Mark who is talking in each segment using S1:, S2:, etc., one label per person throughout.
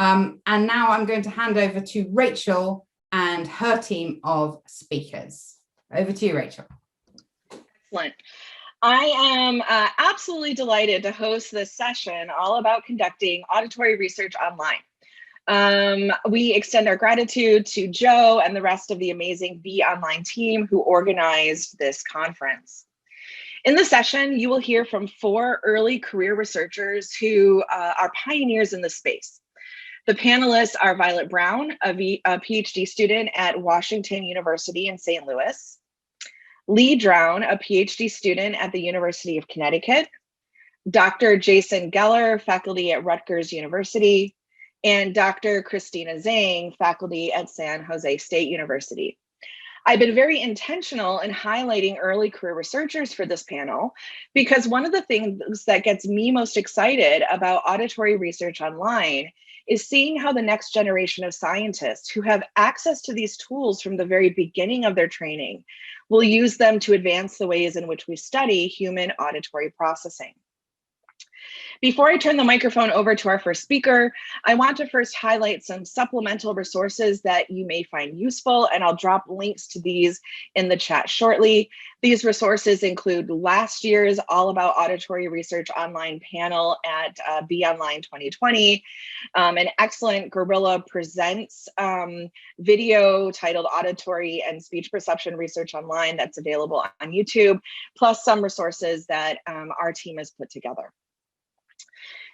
S1: And now I'm going to hand over to Rachel and her team of speakers. Over to you, Rachel.
S2: Excellent. I am absolutely delighted to host this session all about conducting auditory research online. We extend our gratitude to Joe and the rest of the amazing BeOnline team who organized this conference. In the session, you will hear from 4 early career researchers who are pioneers in the space. The panelists are Violet Brown, a PhD student at Washington University in St. Louis, Lee Drown, a PhD student at the University of Connecticut, Dr. Jason Geller, faculty at Rutgers University, and Dr. Christina Zhang, faculty at San Jose State University. I've been very intentional in highlighting early career researchers for this panel because one of the things that gets me most excited about auditory research online is seeing how the next generation of scientists who have access to these tools from the very beginning of their training will use them to advance the ways in which we study human auditory processing. Before I turn the microphone over to our first speaker, I want to first highlight some supplemental resources that you may find useful, and I'll drop links to these in the chat shortly. These resources include last year's All About Auditory Research online panel at BeOnline 2020, an excellent Gorilla Presents video titled Auditory and Speech Perception Research Online that's available on YouTube, plus some resources that our team has put together.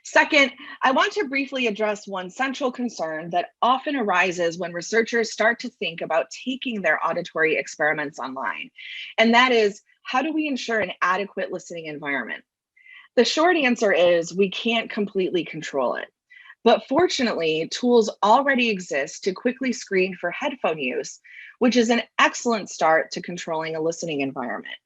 S2: Second, I want to briefly address one central concern that often arises when researchers start to think about taking their auditory experiments online, and that is, how do we ensure an adequate listening environment? The short answer is we can't completely control it, but fortunately, tools already exist to quickly screen for headphone use, which is an excellent start to controlling a listening environment.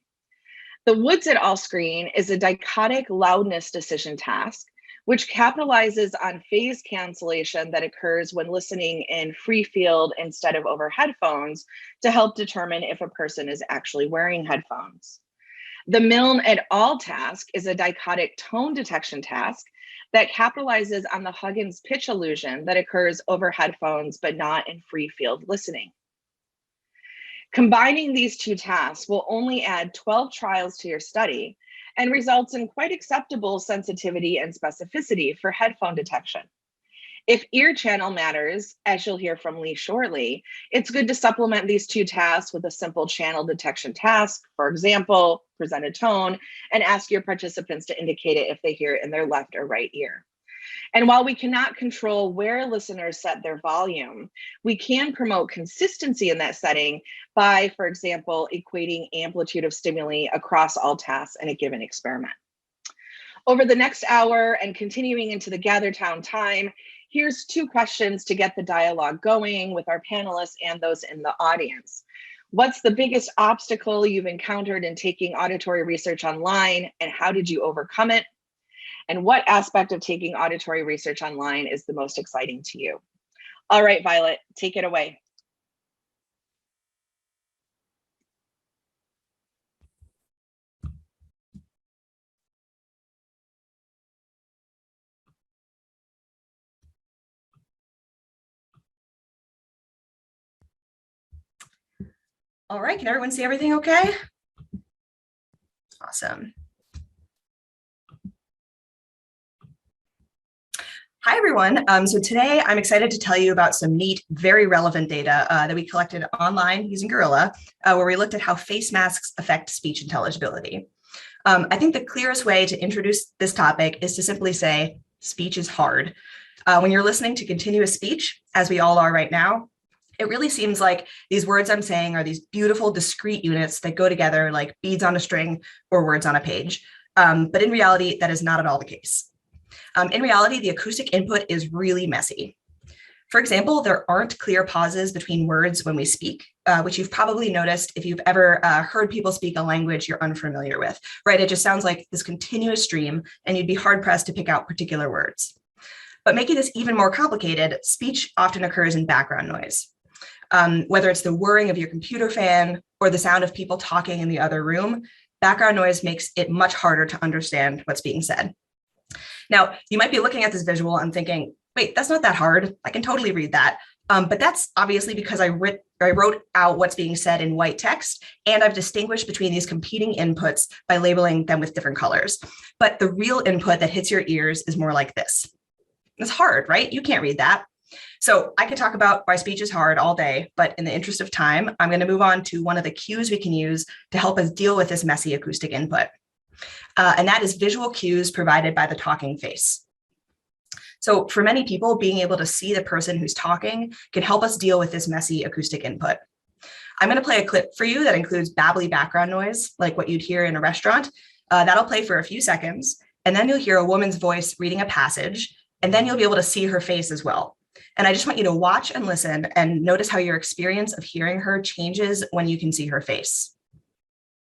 S2: The Woods et al. Screen is a dichotic loudness decision task which capitalizes on phase cancellation that occurs when listening in free field instead of over headphones to help determine if a person is actually wearing headphones. The Milne et al. Task is a dichotic tone detection task that capitalizes on the Huggins pitch illusion that occurs over headphones but not in free field listening. Combining these 2 tasks will only add 12 trials to your study and results in quite acceptable sensitivity and specificity for headphone detection. If ear channel matters, as you'll hear from Lee shortly, it's good to supplement these 2 tasks with a simple channel detection task. For example, present a tone and ask your participants to indicate it if they hear it in their left or right ear. And while we cannot control where listeners set their volume, we can promote consistency in that setting by, for example, equating amplitude of stimuli across all tasks in a given experiment. Over the next hour and continuing into the Gather Town time, here's 2 questions to get the dialogue going with our panelists and those in the audience. What's the biggest obstacle you've encountered in taking auditory research online, and how did you overcome it? And what aspect of taking auditory research online is the most exciting to you? All right, Violet, take it away.
S3: All right, can everyone see everything okay? Awesome. Hi, everyone. So today I'm excited to tell you about some neat, very relevant data that we collected online using Gorilla, where we looked at how face masks affect speech intelligibility. I think the clearest way to introduce this topic is to simply say, speech is hard. When you're listening to continuous speech, as we all are right now, it really seems like these words I'm saying are these beautiful, discrete units that go together like beads on a string or words on a page. But in reality, that is not at all the case. In reality, the acoustic input is really messy. For example, there aren't clear pauses between words when we speak, which you've probably noticed if you've ever heard people speak a language you're unfamiliar with, right? It just sounds like this continuous stream, and you'd be hard-pressed to pick out particular words. But making this even more complicated, speech often occurs in background noise. Whether it's the whirring of your computer fan or the sound of people talking in the other room, background noise makes it much harder to understand what's being said. Now, you might be looking at this visual and thinking, Wait, that's not that hard. I can totally read that. But that's obviously because I wrote out what's being said in white text, and I've distinguished between these competing inputs by labeling them with different colors. But the real input that hits your ears is more like this. It's hard, right? You can't read that. So I could talk about why speech is hard all day, but in the interest of time, I'm going to move on to one of the cues we can use to help us deal with this messy acoustic input. And that is visual cues provided by the talking face. So for many people, being able to see the person who's talking can help us deal with this messy acoustic input. I'm going to play a clip for you that includes babbly background noise, like what you'd hear in a restaurant. That'll play for a few seconds, and then you'll hear a woman's voice reading a passage, and then you'll be able to see her face as well. And I just want you to watch and listen and notice how your experience of hearing her changes when you can see her face.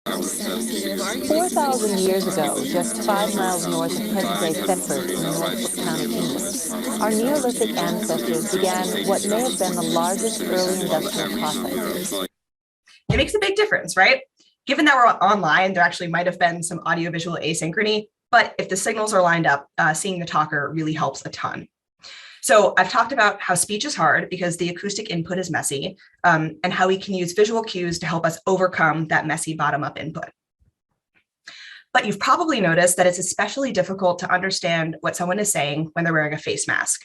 S4: 4,000 years ago, just 5 miles north of present-day Thetford in Norfolk County, England, our Neolithic ancestors began what may have been the largest early industrial processes.
S3: It makes a big difference, right? Given that we're online, there actually might have been some audiovisual asynchrony, but if the signals are lined up, seeing the talker really helps a ton. So I've talked about how speech is hard because the acoustic input is messy, and how we can use visual cues to help us overcome that messy bottom-up input. But you've probably noticed that it's especially difficult to understand what someone is saying when they're wearing a face mask.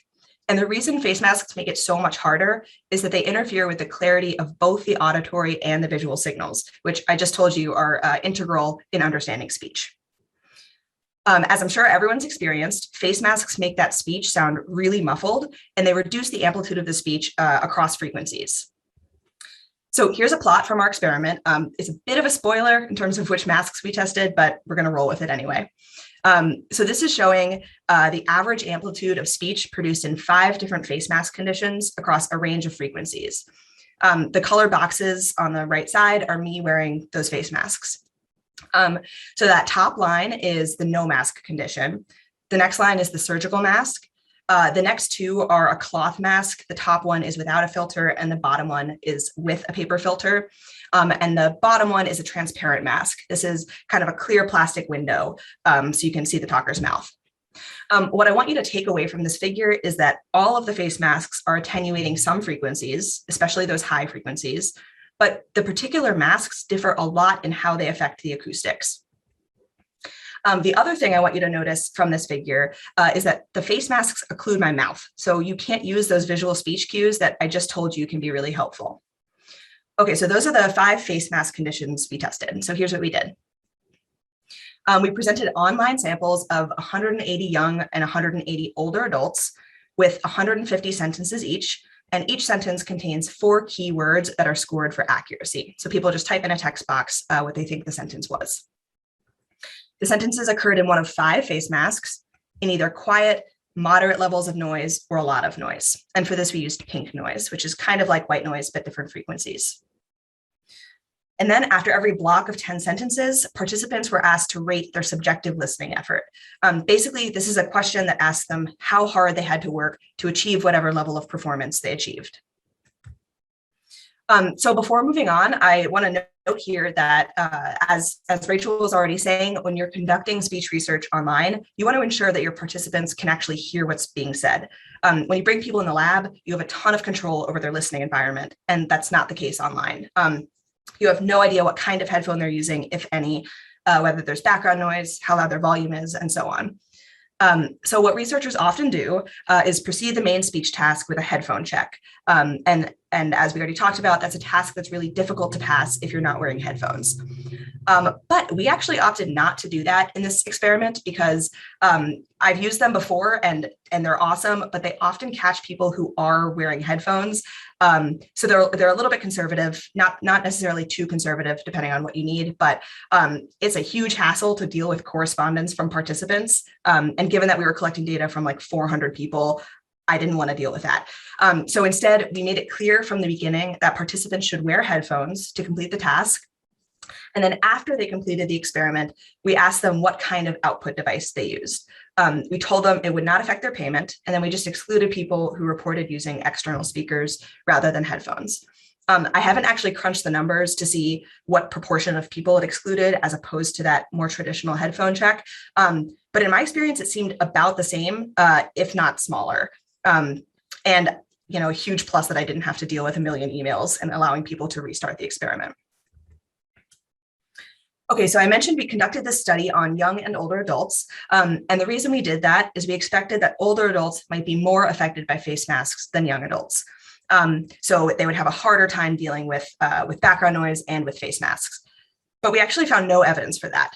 S3: And the reason face masks make it so much harder is that they interfere with the clarity of both the auditory and the visual signals, which I just told you are integral in understanding speech. As I'm sure everyone's experienced, face masks make that speech sound really muffled, and they reduce the amplitude of the speech across frequencies. So here's a plot from our experiment. It's a bit of a spoiler in terms of which masks we tested, but we're going to roll with it anyway. So this is showing the average amplitude of speech produced in 5 different face mask conditions across a range of frequencies. The color boxes on the right side are me wearing those face masks. So that top line is the no mask condition. The next line is the surgical mask. The next 2 are a cloth mask. The top one is without a filter, and the bottom one is with a paper filter. And the bottom one is a transparent mask. This is kind of a clear plastic window, so you can see the talker's mouth. What I want you to take away from this figure is that all of the face masks are attenuating some frequencies, especially those high frequencies, but the particular masks differ a lot in how they affect the acoustics. The other thing I want you to notice from this figure is that the face masks occlude my mouth. So you can't use those visual speech cues that I just told you can be really helpful. Okay, so those are the 5 face mask conditions we tested. So here's what we did. We presented online samples of 180 young and 180 older adults with 150 sentences each. And each sentence contains 4 key words that are scored for accuracy. So people just type in a text box what they think the sentence was. The sentences occurred in one of 5 face masks in either quiet, moderate levels of noise, or a lot of noise. And for this, we used pink noise, which is kind of like white noise, but different frequencies. And then after every block of 10 sentences, participants were asked to rate their subjective listening effort. Basically, this is a question that asks them how hard they had to work to achieve whatever level of performance they achieved. So before moving on, I want to note here that as Rachel was already saying, when you're conducting speech research online, you want to ensure that your participants can actually hear what's being said. When you bring people in the lab, you have a ton of control over their listening environment, and that's not the case online. You have no idea what kind of headphone they're using, if any, whether there's background noise, how loud their volume is, and so on. So what researchers often do is precede the main speech task with a headphone check. And as we already talked about, that's a task that's really difficult to pass if you're not wearing headphones. But we actually opted not to do that in this experiment because I've used them before and they're awesome, but they often catch people who are wearing headphones. So they're a little bit conservative, not necessarily too conservative, depending on what you need, but it's a huge hassle to deal with correspondence from participants. And given that we were collecting data from like 400 people, I didn't want to deal with that. So instead, we made it clear from the beginning that participants should wear headphones to complete the task. And then after they completed the experiment, we asked them what kind of output device they used. We told them it would not affect their payment, and then we just excluded people who reported using external speakers rather than headphones. I haven't actually crunched the numbers to see what proportion of people it excluded as opposed to that more traditional headphone check. But in my experience, it seemed about the same, if not smaller. And a huge plus that I didn't have to deal with a million emails and allowing people to restart the experiment. Okay, so I mentioned we conducted this study on young and older adults. And the reason we did that is we expected that older adults might be more affected by face masks than young adults. So they would have a harder time dealing with background noise and with face masks. But we actually found no evidence for that.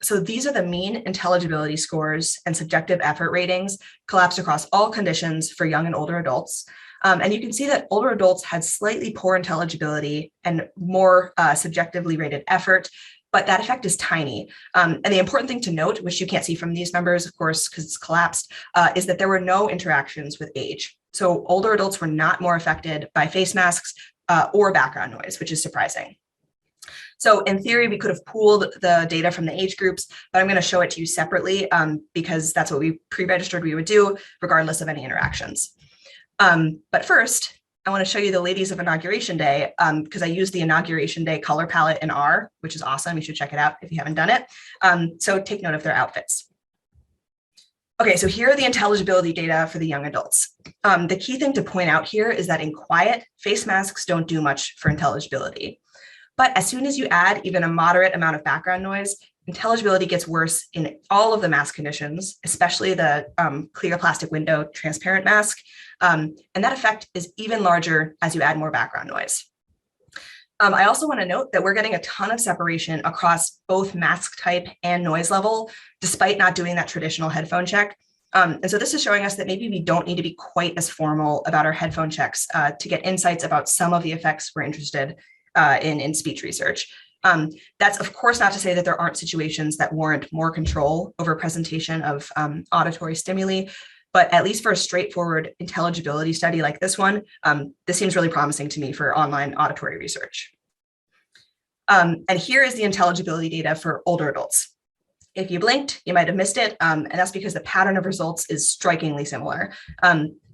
S3: So these are the mean intelligibility scores and subjective effort ratings collapsed across all conditions for young and older adults. And you can see that older adults had slightly poor intelligibility and more subjectively rated effort, but that effect is tiny. And the important thing to note, which you can't see from these numbers, of course, because it's collapsed, is that there were no interactions with age. So older adults were not more affected by face masks or background noise, which is surprising. So in theory, we could have pooled the data from the age groups, but I'm going to show it to you separately because that's what we pre-registered we would do regardless of any interactions. But first, I want to show you the ladies of Inauguration Day because I used the Inauguration Day color palette in R, which is awesome. You should check it out if you haven't done it. So take note of their outfits. Okay, so here are the intelligibility data for the young adults. The key thing to point out here is that in quiet, face masks don't do much for intelligibility. But as soon as you add even a moderate amount of background noise, intelligibility gets worse in all of the mask conditions, especially the clear plastic window transparent mask. And that effect is even larger as you add more background noise. I also want to note that we're getting a ton of separation across both mask type and noise level, despite not doing that traditional headphone check. And so this is showing us that maybe we don't need to be quite as formal about our headphone checks to get insights about some of the effects we're interested in speech research. That's of course not to say that there aren't situations that warrant more control over presentation of auditory stimuli, but at least for a straightforward intelligibility study like this one, this seems really promising to me for online auditory research. And here is the intelligibility data for older adults. If you blinked, you might have missed it, and that's because the pattern of results is strikingly similar.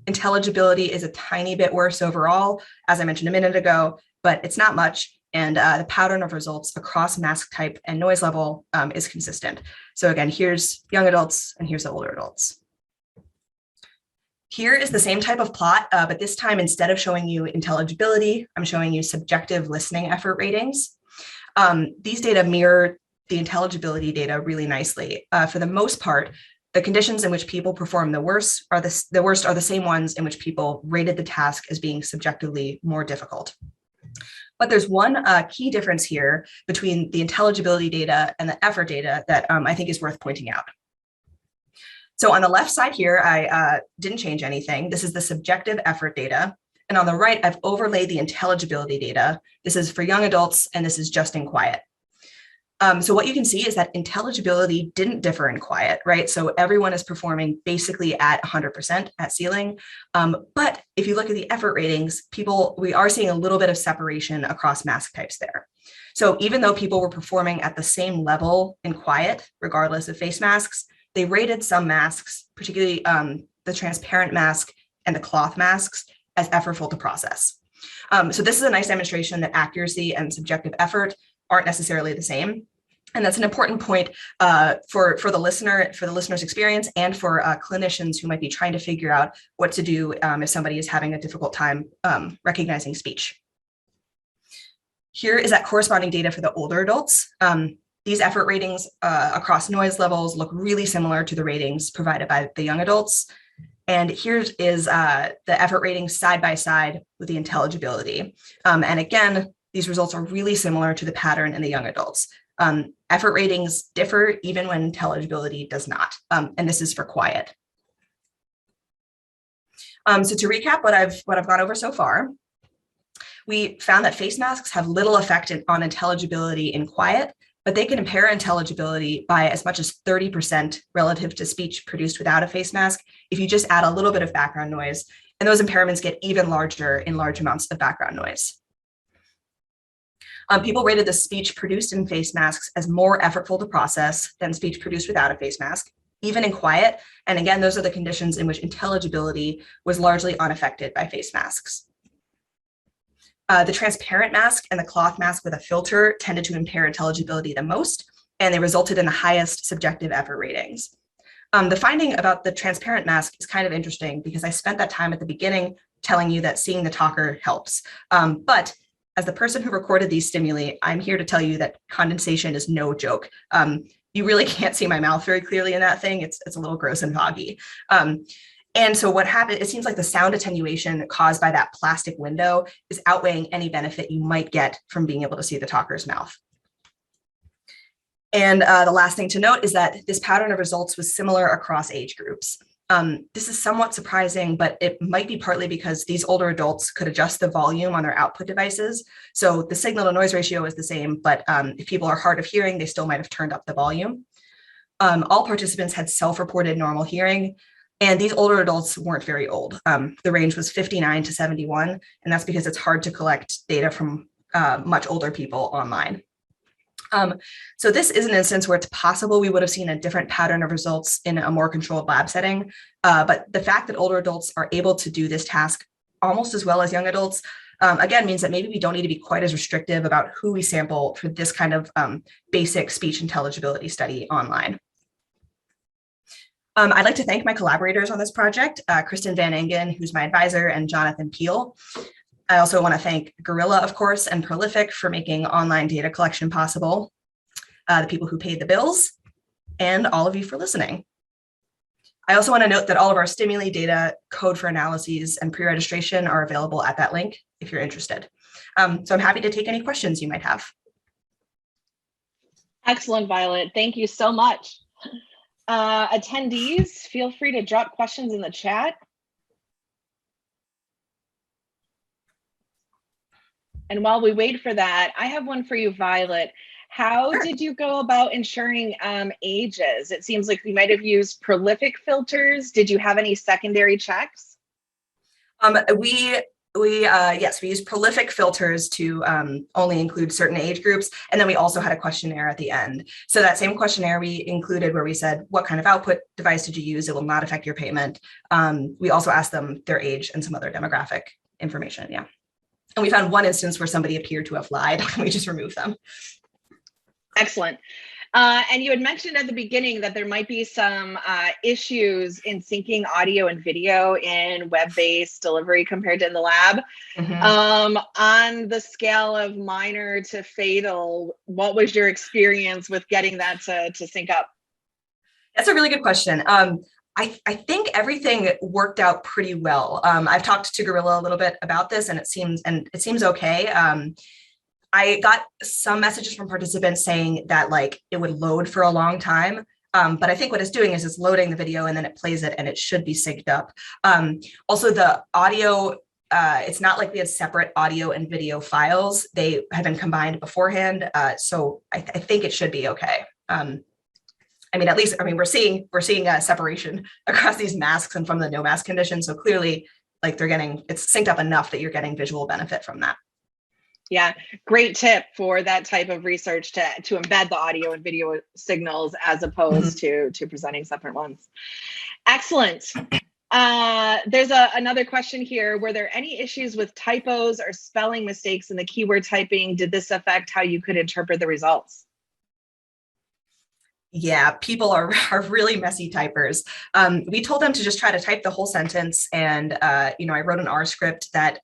S3: Intelligibility is a tiny bit worse overall, as I mentioned a minute ago, but it's not much. And the pattern of results across mask type and noise level is consistent. So again, here's young adults and here's the older adults. Here is the same type of plot, but this time instead of showing you intelligibility, I'm showing you subjective listening effort ratings. These data mirror the intelligibility data really nicely. For the most part, the conditions in which people perform the worst are the same ones in which people rated the task as being subjectively more difficult. But there's one key difference here between the intelligibility data and the effort data that I think is worth pointing out. So on the left side here, I didn't change anything. This is the subjective effort data. And on the right, I've overlaid the intelligibility data. This is for young adults, and this is just in quiet. So what you can see is that intelligibility didn't differ in quiet, right? So everyone is performing basically at 100% at ceiling. But if you look at the effort ratings, we are seeing a little bit of separation across mask types there. So even though people were performing at the same level in quiet, regardless of face masks, they rated some masks, particularly the transparent mask and the cloth masks, as effortful to process. So this is a nice demonstration that accuracy and subjective effort aren't necessarily the same. And that's an important point for the listener's experience and for clinicians who might be trying to figure out what to do if somebody is having a difficult time recognizing speech. Here is that corresponding data for the older adults. These effort ratings across noise levels look really similar to the ratings provided by the young adults. And here is the effort ratings side by side with the intelligibility. And again, these results are really similar to the pattern in the young adults. Effort ratings differ even when intelligibility does not, and this is for quiet. So to recap what I've gone over so far, we found that face masks have little effect on intelligibility in quiet, but they can impair intelligibility by as much as 30% relative to speech produced without a face mask if you just add a little bit of background noise, and those impairments get even larger in large amounts of background noise. People rated the speech produced in face masks as more effortful to process than speech produced without a face mask, even in quiet. And again, those are the conditions in which intelligibility was largely unaffected by face masks. The transparent mask and the cloth mask with a filter tended to impair intelligibility the most, and they resulted in the highest subjective effort ratings. The finding about the transparent mask is kind of interesting because I spent that time at the beginning telling you that seeing the talker helps. But as the person who recorded these stimuli, I'm here to tell you that condensation is no joke. You really can't see my mouth very clearly in that thing. It's a little gross and foggy. And so what happened, it seems like the sound attenuation caused by that plastic window is outweighing any benefit you might get from being able to see the talker's mouth. And the last thing to note is that this pattern of results was similar across age groups. This is somewhat surprising, but it might be partly because these older adults could adjust the volume on their output devices. So the signal to noise ratio is the same, but if people are hard of hearing, they still might have turned up the volume. All participants had self-reported normal hearing, and these older adults weren't very old. The range was 59 to 71, and that's because it's hard to collect data from much older people online. So this is an instance where it's possible we would have seen a different pattern of results in a more controlled lab setting. But the fact that older adults are able to do this task almost as well as young adults, again, means that maybe we don't need to be quite as restrictive about who we sample for this kind of basic speech intelligibility study online. I'd like to thank my collaborators on this project, Kristen Van Engen, who's my advisor, and Jonathan Peel. I also want to thank Gorilla, of course, and Prolific for making online data collection possible, the people who paid the bills, and all of you for listening. I also want to note that all of our stimuli data, code for analyses, and pre-registration are available at that link if you're interested. So I'm happy to take any questions you might have.
S2: Excellent, Violet. Thank you so much. Attendees, feel free to drop questions in the chat. And while we wait for that, I have one for you, Violet. How did you go about ensuring ages? It seems like you might have used prolific filters. Did you have any secondary checks?
S3: Yes, we used prolific filters to only include certain age groups. And then we also had a questionnaire at the end. So that same questionnaire we included where we said, what kind of output device did you use? It will not affect your payment. We also asked them their age and some other demographic information, yeah. And we found one instance where somebody appeared to have lied and we just removed them.
S2: Excellent. And you had mentioned at the beginning that there might be some issues in syncing audio and video in web-based delivery compared to in the lab. Mm-hmm. On the scale of minor to fatal, what was your experience with getting that to sync up?
S3: That's a really good question. I think everything worked out pretty well. I've talked to Gorilla a little bit about this, and it seems okay. I got some messages from participants saying that like it would load for a long time. But I think what it's doing is it's loading the video and then it plays it and it should be synced up. Also the audio, it's not like we had separate audio and video files. They have been combined beforehand. So I think it should be okay. I mean, at least, I mean, we're seeing a separation across these masks and from the no mask condition. So clearly like it's synced up enough that you're getting visual benefit from that.
S2: Yeah, great tip for that type of research to embed the audio and video signals as opposed to presenting separate ones. Excellent. There's another question here. Were there any issues with typos or spelling mistakes in the keyword typing? Did this affect how you could interpret the results?
S3: Yeah, people are really messy typers. We told them to just try to type the whole sentence, and I wrote an R script that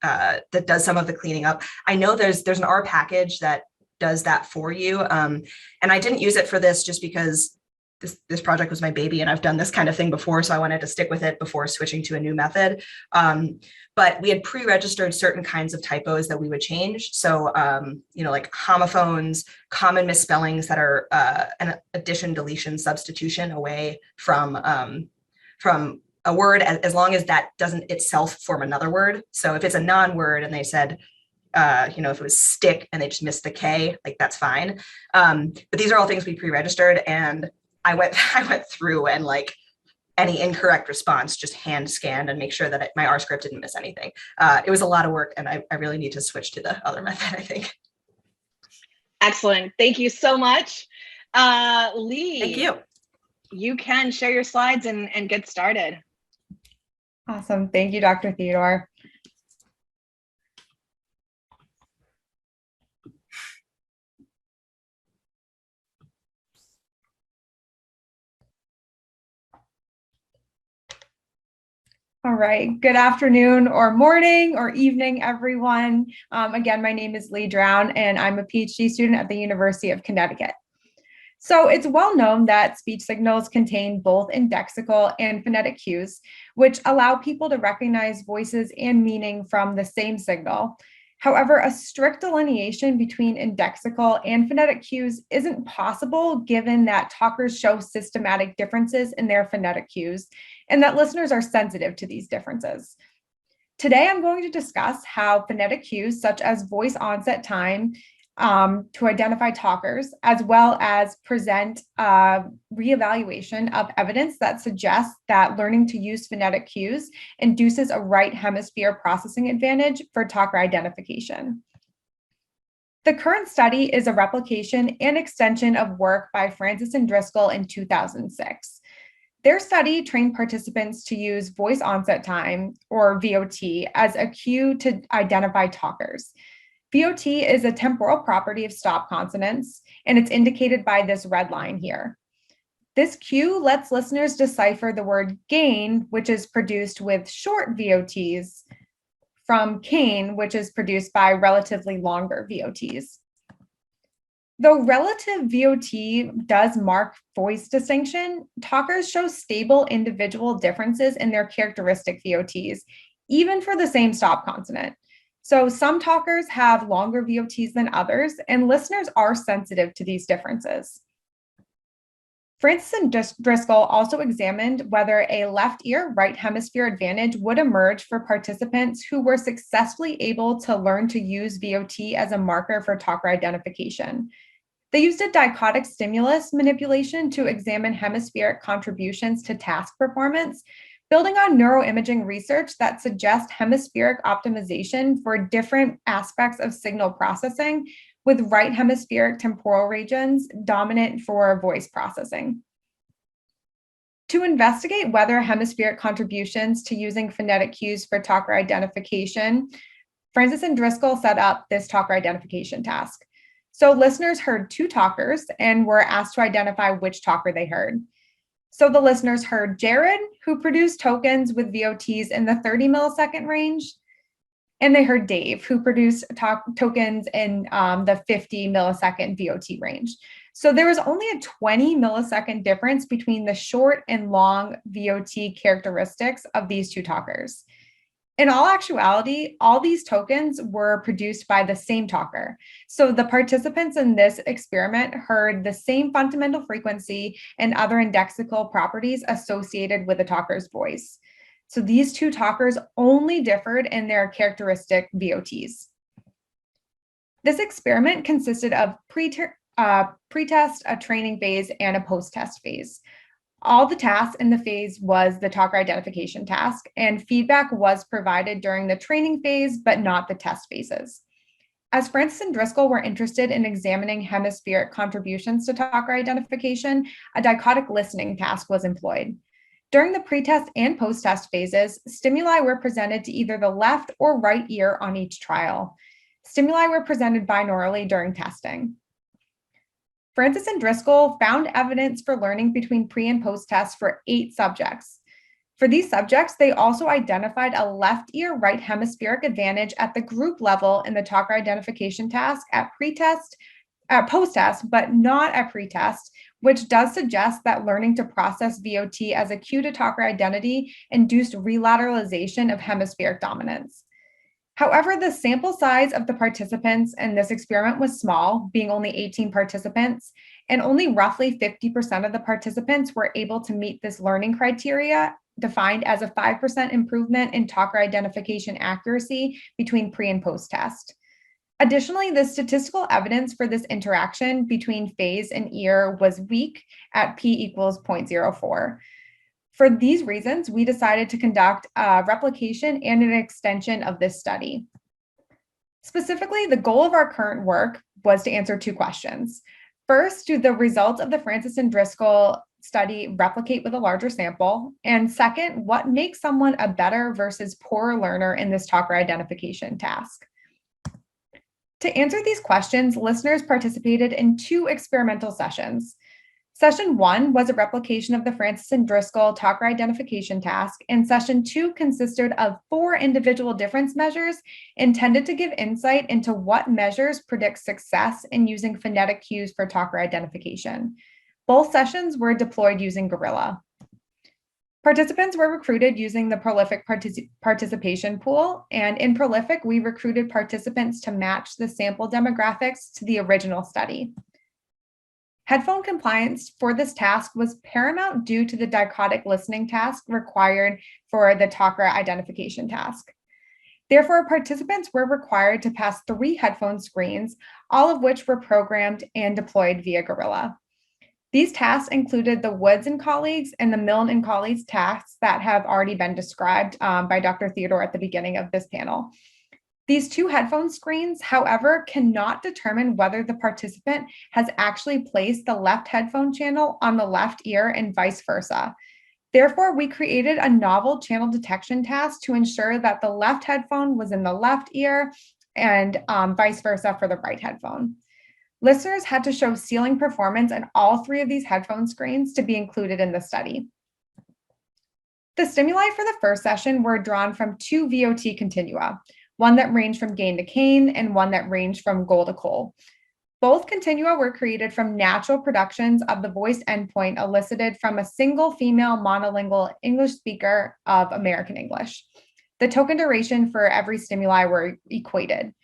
S3: does some of the cleaning up. I know there's an R package that does that for you, and I didn't use it for this just because this project was my baby, and I've done this kind of thing before, so I wanted to stick with it before switching to a new method. But we had pre-registered certain kinds of typos that we would change. So, like homophones, common misspellings that are an addition, deletion, substitution away from a word, as long as that doesn't itself form another word. So if it's a non-word and they said, if it was stick and they just missed the K, like that's fine. But these are all things we pre-registered, and I went through and like any incorrect response, just hand scanned and make sure that my R script didn't miss anything. It was a lot of work, and I really need to switch to the other method, I think.
S2: Excellent. Thank you so much. Lee.
S3: Thank you.
S2: You can share your slides and get started.
S1: Awesome. Thank you, Dr. Theodore.
S5: All right. Good afternoon or morning or evening, everyone. Again, my name is Lee Drown, and I'm a PhD student at the University of Connecticut. So it's well known that speech signals contain both indexical and phonetic cues, which allow people to recognize voices and meaning from the same signal. However, a strict delineation between indexical and phonetic cues isn't possible given that talkers show systematic differences in their phonetic cues and that listeners are sensitive to these differences. Today, I'm going to discuss how phonetic cues such as voice onset time to identify talkers, as well as present a reevaluation of evidence that suggests that learning to use phonetic cues induces a right hemisphere processing advantage for talker identification. The current study is a replication and extension of work by Francis and Driscoll in 2006. Their study trained participants to use voice onset time, or VOT, as a cue to identify talkers. VOT is a temporal property of stop consonants, and it's indicated by this red line here. This cue lets listeners decipher the word gain, which is produced with short VOTs, from cane, which is produced by relatively longer VOTs. Though relative VOT does mark voice distinction, talkers show stable individual differences in their characteristic VOTs, even for the same stop consonant. So some talkers have longer VOTs than others, and listeners are sensitive to these differences. Francis and Driscoll also examined whether a left ear, right hemisphere advantage would emerge for participants who were successfully able to learn to use VOT as a marker for talker identification. They used a dichotic stimulus manipulation to examine hemispheric contributions to task performance, building on neuroimaging research that suggests hemispheric optimization for different aspects of signal processing, with right hemispheric temporal regions dominant for voice processing. To investigate whether hemispheric contributions to using phonetic cues for talker identification, Francis and Driscoll set up this talker identification task. So listeners heard two talkers and were asked to identify which talker they heard. So the listeners heard Jared, who produced tokens with VOTs in the 30 millisecond range, and they heard Dave, who produced tokens in the 50 millisecond VOT range. So there was only a 20 millisecond difference between the short and long VOT characteristics of these two talkers. In all actuality, all these tokens were produced by the same talker. So the participants in this experiment heard the same fundamental frequency and other indexical properties associated with the talker's voice. So these two talkers only differed in their characteristic VOTs. This experiment consisted of pretest, a training phase, and a post-test phase. All the tasks in the phase was the talker identification task, and feedback was provided during the training phase, but not the test phases. As Francis and Driscoll were interested in examining hemispheric contributions to talker identification, a dichotic listening task was employed. During the pretest and post-test phases, stimuli were presented to either the left or right ear on each trial. Stimuli were presented binaurally during testing. Francis and Driscoll found evidence for learning between pre and post tests for 8 subjects. For these subjects, they also identified a left ear, right hemispheric advantage at the group level in the talker identification task at post-test, but not at pretest, which does suggest that learning to process VOT as a cue to talker identity induced relateralization of hemispheric dominance. However, the sample size of the participants in this experiment was small, being only 18 participants, and only roughly 50% of the participants were able to meet this learning criteria, defined as a 5% improvement in talker identification accuracy between pre and post test. Additionally, the statistical evidence for this interaction between phase and ear was weak at p equals 0.04. For these reasons, we decided to conduct a replication and an extension of this study. Specifically, the goal of our current work was to answer 2 questions. First, do the results of the Francis and Driscoll study replicate with a larger sample? And second, what makes someone a better versus poorer learner in this talker identification task? To answer these questions, listeners participated in 2 experimental sessions. Session 1 was a replication of the Francis and Driscoll talker identification task, and session 2 consisted of 4 individual difference measures intended to give insight into what measures predict success in using phonetic cues for talker identification. Both sessions were deployed using Gorilla. Participants were recruited using the Prolific participation pool, and in Prolific, we recruited participants to match the sample demographics to the original study. Headphone compliance for this task was paramount due to the dichotic listening task required for the talker identification task. Therefore, participants were required to pass 3 headphone screens, all of which were programmed and deployed via Gorilla. These tasks included the Woods and colleagues and the Milne and colleagues tasks that have already been described by Dr. Theodore at the beginning of this panel. These 2 headphone screens, however, cannot determine whether the participant has actually placed the left headphone channel on the left ear and vice versa. Therefore, we created a novel channel detection task to ensure that the left headphone was in the left ear and vice versa for the right headphone. Listeners had to show ceiling performance in all 3 of these headphone screens to be included in the study. The stimuli for the first session were drawn from 2 VOT continua, one that ranged from gain to cane and one that ranged from goal to coal. Both continua were created from natural productions of the voice endpoint elicited from a single female monolingual English speaker of American English. The token duration for every stimuli were equated.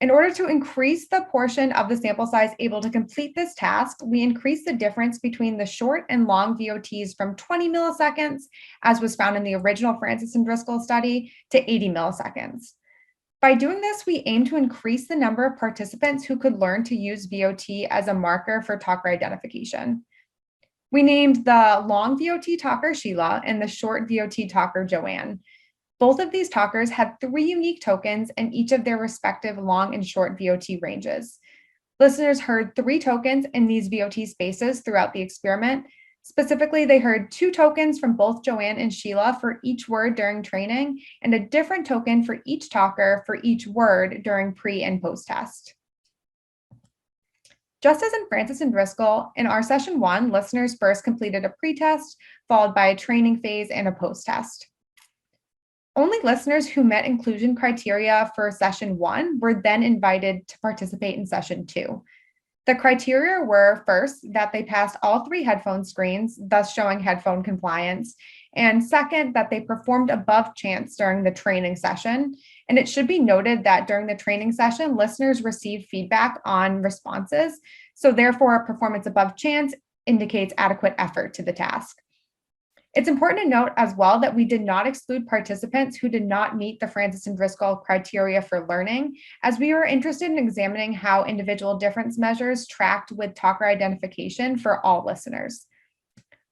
S5: In order to increase the portion of the sample size able to complete this task, we increased the difference between the short and long VOTs from 20 milliseconds, as was found in the original Francis and Driscoll study, to 80 milliseconds. By doing this, we aim to increase the number of participants who could learn to use VOT as a marker for talker identification. We named the long VOT talker Sheila and the short VOT talker Joanne. Both of these talkers had 3 unique tokens in each of their respective long and short VOT ranges. Listeners heard 3 tokens in these VOT spaces throughout the experiment. Specifically, they heard 2 tokens from both Joanne and Sheila for each word during training, and a different token for each talker for each word during pre and post test. Just as in Francis and Driscoll, in our session 1, listeners first completed a pre-test, followed by a training phase and a post-test. Only listeners who met inclusion criteria for session 1 were then invited to participate in session 2. The criteria were, first, that they passed all 3 headphone screens, thus showing headphone compliance, and second, that they performed above chance during the training session. And it should be noted that during the training session, listeners received feedback on responses, so therefore a performance above chance indicates adequate effort to the task. It's important to note as well that we did not exclude participants who did not meet the Francis and Driscoll criteria for learning, as we were interested in examining how individual difference measures tracked with talker identification for all listeners.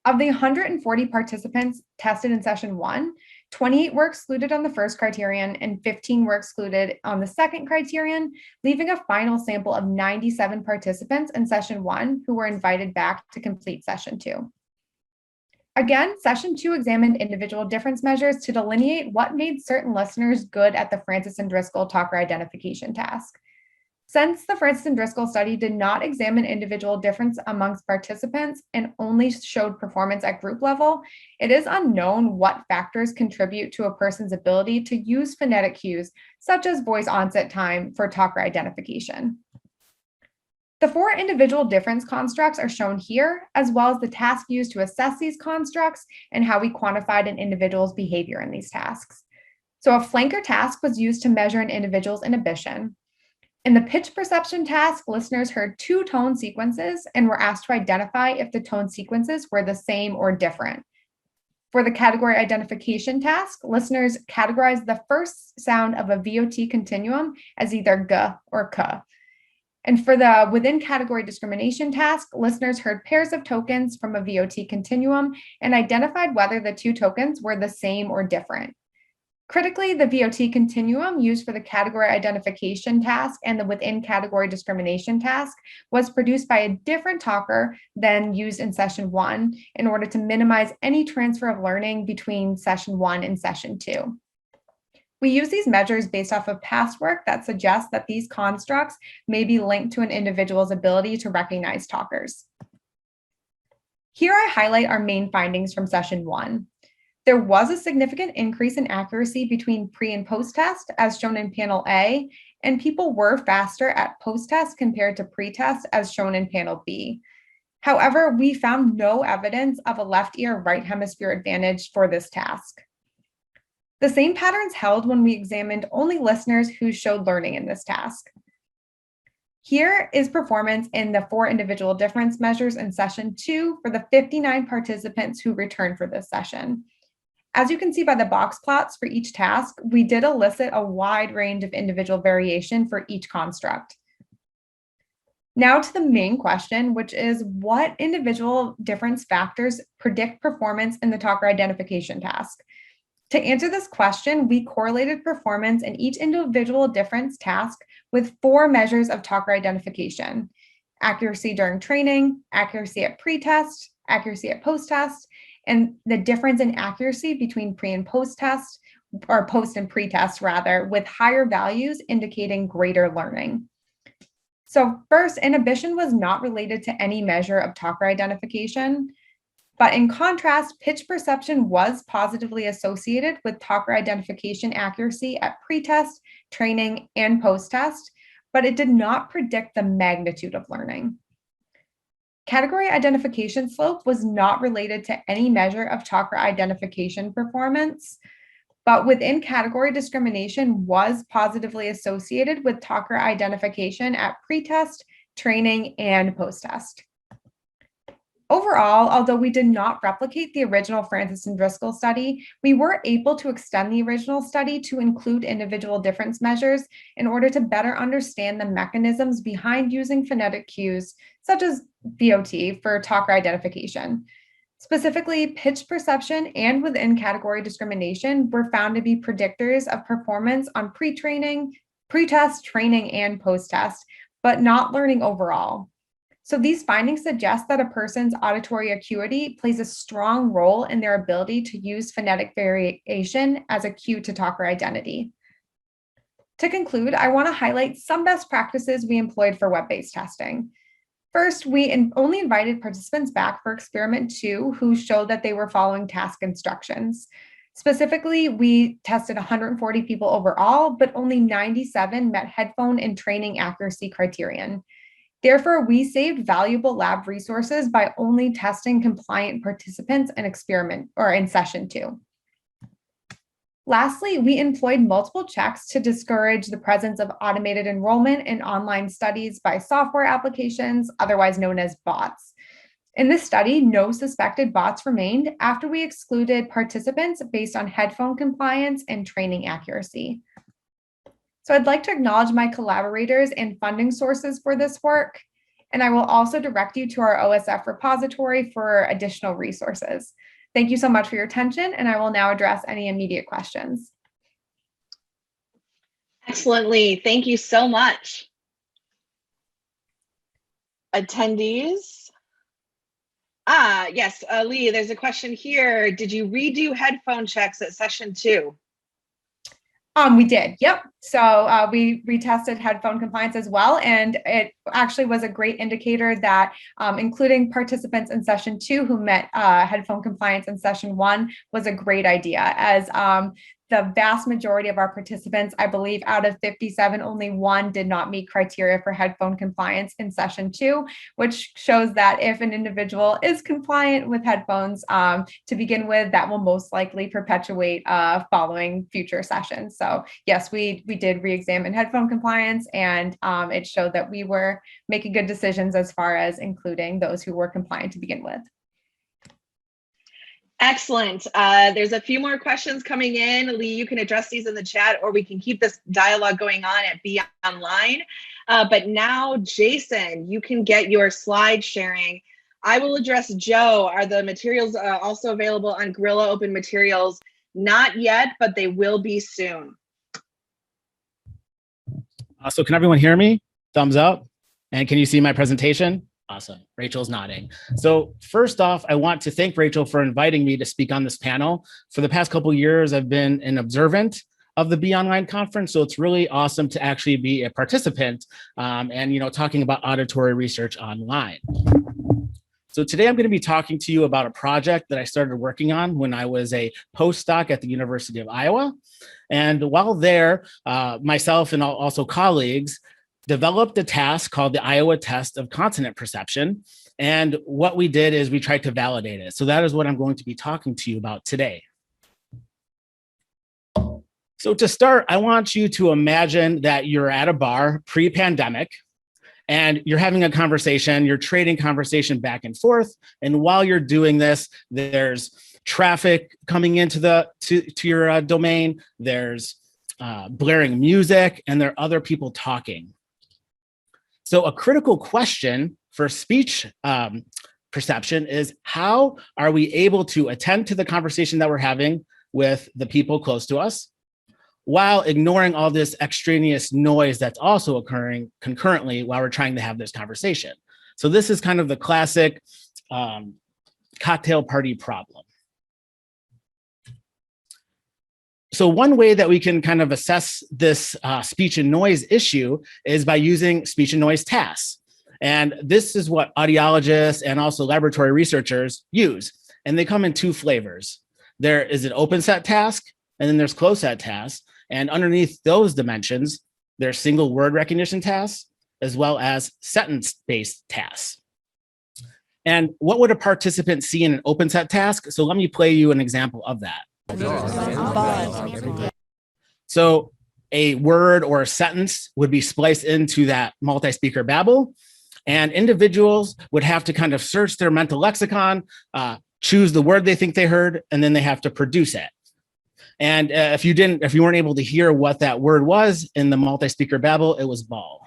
S5: Of the 140 participants tested in session 1, 28 were excluded on the first criterion and 15 were excluded on the second criterion, leaving a final sample of 97 participants in session 1 who were invited back to complete session 2. Again, session 2 examined individual difference measures to delineate what made certain listeners good at the Francis and Driscoll talker identification task. Since the Francis and Driscoll study did not examine individual difference amongst participants and only showed performance at group level, it is unknown what factors contribute to a person's ability to use phonetic cues, such as voice onset time, for talker identification. The 4 individual difference constructs are shown here, as well as the task used to assess these constructs and how we quantified an individual's behavior in these tasks. So a flanker task was used to measure an individual's inhibition. In the pitch perception task, listeners heard 2 tone sequences and were asked to identify if the tone sequences were the same or different. For the category identification task, listeners categorized the first sound of a VOT continuum as either G or K. And for the within category discrimination task, listeners heard pairs of tokens from a VOT continuum and identified whether the 2 tokens were the same or different. Critically, the VOT continuum used for the category identification task and the within category discrimination task was produced by a different talker than used in session 1 in order to minimize any transfer of learning between session 1 and session 2. We use these measures based off of past work that suggests that these constructs may be linked to an individual's ability to recognize talkers. Here I highlight our main findings from session 1. There was a significant increase in accuracy between pre and post-test, as shown in panel A, and people were faster at post-test compared to pre-test, as shown in panel B. However, we found no evidence of a left ear, right hemisphere advantage for this task. The same patterns held when we examined only listeners who showed learning in this task. Here is performance in the 4 individual difference measures in session 2 for the 59 participants who returned for this session. As you can see by the box plots for each task, we did elicit a wide range of individual variation for each construct. Now to the main question, which is what individual difference factors predict performance in the talker identification task? To answer this question, we correlated performance in each individual difference task with 4 measures of talker identification: accuracy during training, accuracy at pre-test, accuracy at post-test, and the difference in accuracy between pre and post-test, or post and pre-test rather, with higher values indicating greater learning. So first, inhibition was not related to any measure of talker identification, but in contrast, pitch perception was positively associated with talker identification accuracy at pre-test, training, and post-test, but it did not predict the magnitude of learning. Category identification slope was not related to any measure of talker identification performance, but within category discrimination was positively associated with talker identification at pre-test, training, and post-test. Overall, although we did not replicate the original Francis and Driscoll study, we were able to extend the original study to include individual difference measures in order to better understand the mechanisms behind using phonetic cues, such as BOT, for talker identification. Specifically, pitch perception and within category discrimination were found to be predictors of performance on pre-training, pre-test, training, and post-test, but not learning overall. So these findings suggest that a person's auditory acuity plays a strong role in their ability to use phonetic variation as a cue to talker identity. To conclude, I want to highlight some best practices we employed for web-based testing. First, we only invited participants back for experiment 2 who showed that they were following task instructions. Specifically, we tested 140 people overall, but only 97 met headphone and training accuracy criterion. Therefore, we saved valuable lab resources by only testing compliant participants in session 2. Lastly, we employed multiple checks to discourage the presence of automated enrollment in online studies by software applications, otherwise known as bots. In this study, no suspected bots remained after we excluded participants based on headphone compliance and training accuracy. So I'd like to acknowledge my collaborators and funding sources for this work, and I will also direct you to our OSF repository for additional resources. Thank you so much for your attention, and I will now address any immediate questions.
S2: Excellently, thank you so much. Attendees? Yes, Lee, there's a question here. Did you redo headphone checks at session 2?
S5: We did, yep. So we retested headphone compliance as well, and it actually was a great indicator that including participants in session 2 who met headphone compliance in session 1 was a great idea, as the vast majority of our participants, I believe out of 57, only 1 did not meet criteria for headphone compliance in session 2, which shows that if an individual is compliant with headphones to begin with, that will most likely perpetuate following future sessions. So yes, we did re-examine headphone compliance, and it showed that we were making good decisions as far as including those who were compliant to begin with.
S2: Excellent. There's a few more questions coming in. Lee, you can address these in the chat, or we can keep this dialogue going on at BeOnline. But now, Jason, you can get your slide sharing. I will address Joe. Are the materials also available on Gorilla Open Materials? Not yet, but they will be soon.
S6: So can everyone hear me? Thumbs up. And can you see my presentation? Awesome. Rachel's nodding. So first off, I want to thank Rachel for inviting me to speak on this panel. For the past couple of years, I've been an observant of the BeOnline conference. So it's really awesome to actually be a participant and, talking about auditory research online. So today I'm going to be talking to you about a project that I started working on when I was a postdoc at the University of Iowa. And while there, myself and also colleagues developed a task called the Iowa Test of Consonant Perception. And what we did is we tried to validate it. So that is what I'm going to be talking to you about today. So to start, I want you to imagine that you're at a bar pre-pandemic and you're having a conversation, you're trading conversation back and forth. And while you're doing this, there's traffic coming into to your domain, there's blaring music, and there are other people talking. So a critical question for speech perception is, how are we able to attend to the conversation that we're having with the people close to us, while ignoring all this extraneous noise that's also occurring concurrently while we're trying to have this conversation? So this is kind of the classic cocktail party problem. So one way that we can kind of assess this speech and noise issue is by using speech and noise tasks. And this is what audiologists and also laboratory researchers use. And they come in two flavors. There is an open set task, and then there's closed set tasks. And underneath those dimensions, there's single word recognition tasks, as well as sentence-based tasks. And what would a participant see in an open set task? So let me play you an example of that. So a word or a sentence would be spliced into that multi-speaker babble, and individuals would have to kind of search their mental lexicon, choose the word they think they heard, and then they have to produce it. And if you weren't able to hear what that word was in the multi-speaker babble, it was ball.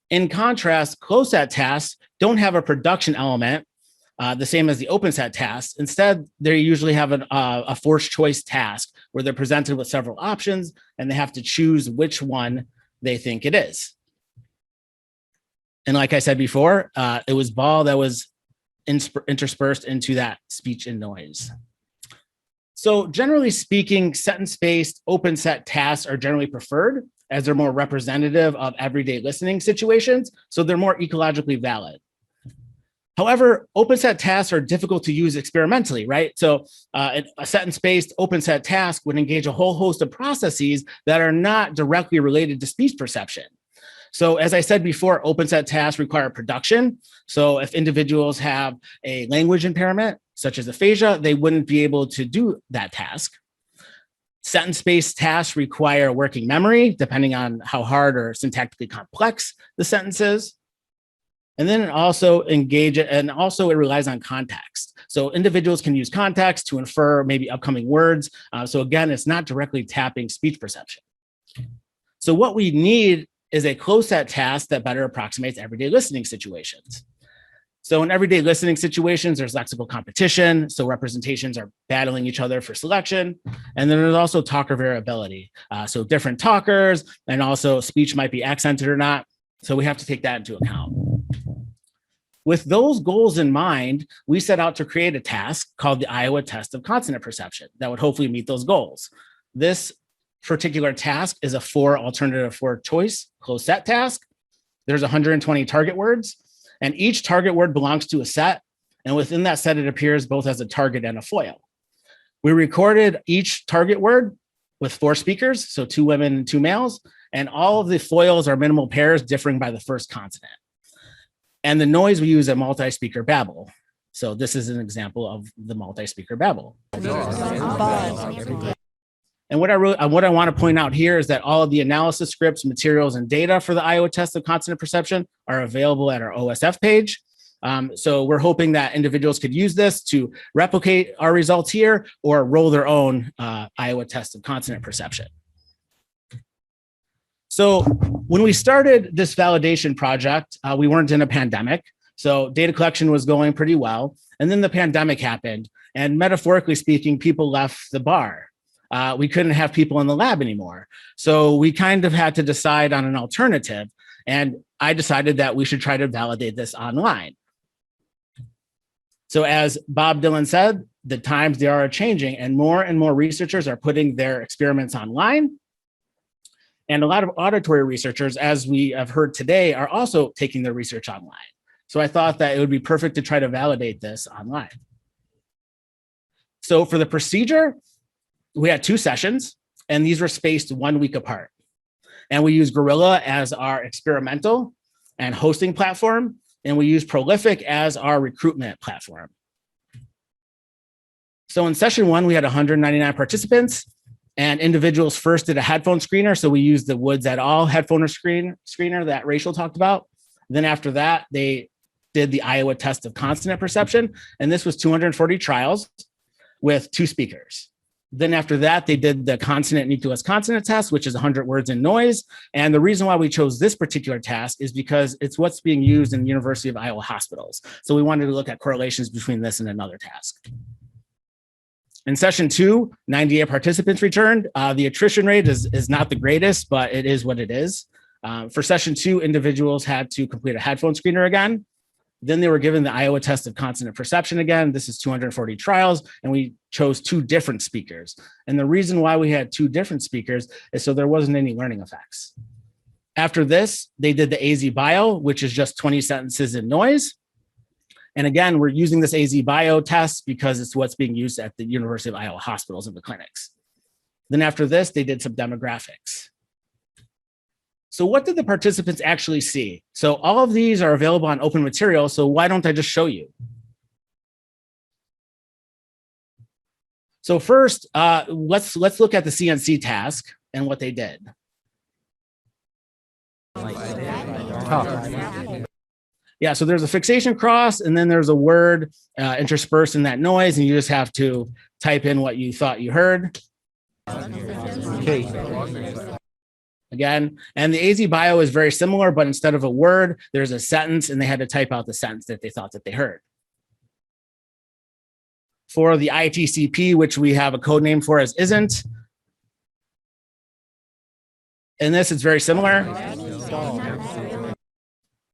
S6: In contrast, closed set tasks don't have a production element, the same as the open set tasks. Instead, they usually have a forced choice task where they're presented with several options and they have to choose which one they think it is. And like I said before, it was ball that was interspersed into that speech and noise. So generally speaking, sentence-based open set tasks are generally preferred as they're more representative of everyday listening situations, so they're more ecologically valid. However, open set tasks are difficult to use experimentally, right? So a sentence-based open set task would engage a whole host of processes that are not directly related to speech perception. So as I said before, open set tasks require production. So if individuals have a language impairment, such as aphasia, they wouldn't be able to do that task. Sentence-based tasks require working memory, depending on how hard or syntactically complex the sentence is. And then it also it relies on context. So individuals can use context to infer maybe upcoming words. So again, it's not directly tapping speech perception. So what we need is a closed set task that better approximates everyday listening situations. So in everyday listening situations, there's lexical competition. So representations are battling each other for selection. And then there's also talker variability. So different talkers, and also speech might be accented or not. So we have to take that into account. With those goals in mind, we set out to create a task called the Iowa Test of Consonant Perception that would hopefully meet those goals. This particular task is a 4 choice closed set task. There's 120 target words, and each target word belongs to a set. And within that set, it appears both as a target and a foil. We recorded each target word with 4 speakers, so 2 women and 2 males, and all of the foils are minimal pairs differing by the first consonant. And the noise we use a multi-speaker babble. So this is an example of the multi-speaker babble. And what I want to point out here is that all of the analysis scripts, materials, and data for the Iowa Test of Consonant Perception are available at our OSF page. So we're hoping that individuals could use this to replicate our results here or roll their own Iowa Test of Consonant Perception. So when we started this validation project, we weren't in a pandemic. So data collection was going pretty well. And then the pandemic happened. And metaphorically speaking, people left the bar. We couldn't have people in the lab anymore. So we kind of had to decide on an alternative. And I decided that we should try to validate this online. So as Bob Dylan said, the times they are changing and more researchers are putting their experiments online. And a lot of auditory researchers, as we have heard today, are also taking their research online. So I thought that it would be perfect to try to validate this online. So for the procedure, we had 2 sessions, and these were spaced 1 week apart. And we used Gorilla as our experimental and hosting platform, and we used Prolific as our recruitment platform. So in session 1, we had 199 participants, and individuals first did a headphone screener. So we used the Woods et al. Headphone screener that Rachel talked about. Then after that, they did the Iowa test of consonant perception, and this was 240 trials with 2 speakers. Then after that, they did the consonant nucleus consonant test, which is 100 words in noise. And the reason why we chose this particular task is because it's what's being used in the University of Iowa hospitals. So we wanted to look at correlations between this and another task. In session 2, 98 participants returned. The attrition rate is not the greatest, but it is what it is. For session 2, individuals had to complete a headphone screener again. Then they were given the Iowa test of consonant perception again. This is 240 trials, and we chose 2 different speakers. And the reason why we had 2 different speakers is so there wasn't any learning effects. After this, they did the AZ Bio, which is just 20 sentences in noise. And again, we're using this AZ Bio test because it's what's being used at the University of Iowa hospitals and the clinics. Then after this, they did some demographics. So what did the participants actually see? So all of these are available on open material. So why don't I just show you? So first, let's look at the CNC task and what they did. Yeah, so there's a fixation cross, and then there's a word interspersed in that noise, and you just have to type in what you thought you heard. Okay. Again, and the AZ Bio is very similar, but instead of a word, there's a sentence, and they had to type out the sentence that they thought that they heard. For the ITCP, which we have a code name for as isn't, in this, it's very similar.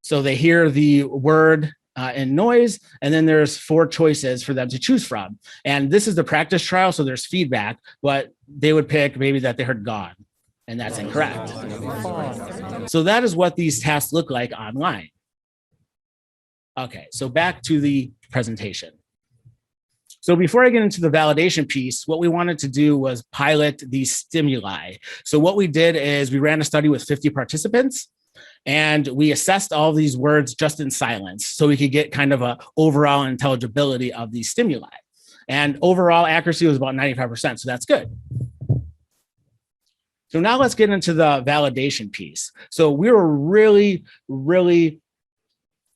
S6: So they hear the word in noise, and then there's 4 choices for them to choose from. And this is the practice trial, so there's feedback, but they would pick maybe that they heard God, and that's incorrect. So that is what these tasks look like online. Okay, so back to the presentation. So before I get into the validation piece, what we wanted to do was pilot these stimuli. So what we did is we ran a study with 50 participants, and we assessed all of these words just in silence so we could get kind of a overall intelligibility of these stimuli. And overall accuracy was about 95%, so that's good. So now let's get into the validation piece. So we were really,